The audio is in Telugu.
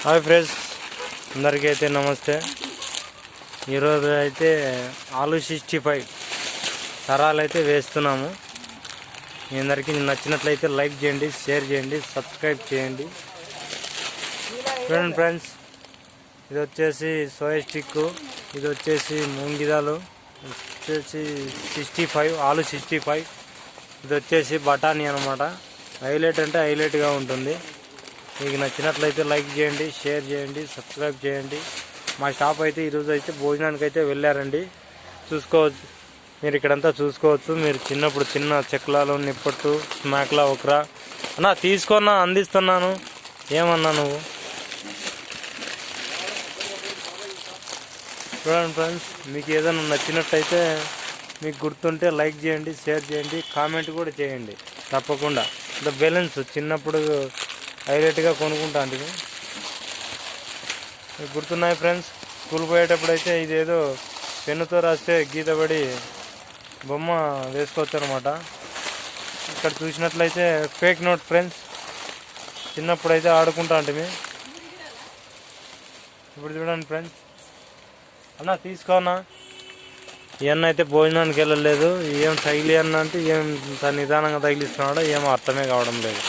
హాయ్ ఫ్రెండ్స్, అందరికీ అయితే నమస్తే. ఈరోజు అయితే ఆలు 65 తరాలు అయితే వేస్తున్నాము. మీ అందరికీ నచ్చినట్లయితే లైక్ చేయండి, షేర్ చేయండి, సబ్స్క్రైబ్ చేయండి. చూడండి ఫ్రెండ్స్, ఇది వచ్చేసి సోయా స్టిక్, ఇది వచ్చేసి మూంగిదాలు, వచ్చేసి 65 ఆలు 65, ఇది వచ్చేసి బఠానీ అనమాట. హైలైట్ అంటే హైలైట్గా ఉంటుంది. మీకు నచ్చినట్లయితే లైక్ చేయండి, షేర్ చేయండి, సబ్స్క్రైబ్ చేయండి. మా షాప్ అయితే ఈరోజు అయితే భోజనానికి అయితే వెళ్ళారండి. చూసుకోవచ్చు, మీరు ఇక్కడంతా చూసుకోవచ్చు. మీరు చిన్నప్పుడు తిన్న చెక్లాలు, నిప్పట్టు, స్మాక్లా, ఒకరా అన్నా తీసుకున్నా, అందిస్తున్నాను. ఏమన్నా నువ్వు? చూడండి ఫ్రెండ్స్, మీకు ఏదైనా నచ్చినట్టయితే, మీకు గుర్తుంటే లైక్ చేయండి, షేర్ చేయండి, కామెంట్ కూడా చేయండి తప్పకుండా. ద బ్యాలెన్స్ చిన్నప్పుడు హైలైట్గా కొనుక్కుంటా అంటే మీకు గుర్తున్నాయి ఫ్రెండ్స్. స్కూల్ పోయేటప్పుడు అయితే ఇదేదో పెన్నుతో రాస్తే గీతపడి బొమ్మ వేసుకోవచ్చు అనమాట. ఇక్కడ చూసినట్లయితే ఫేక్ నోట్ ఫ్రెండ్స్. చిన్నప్పుడు అయితే ఆడుకుంటా అంటే ఇప్పుడు చూడండి ఫ్రెండ్స్. అన్నా తీసుకోనా? ఇవన్నీ అయితే భోజనానికి వెళ్ళలేదు. ఏం తగిలి అన్న అంటే ఏం నిదానంగా తగిలిస్తున్నాడో ఏమో అర్థమే కావడం లేదు.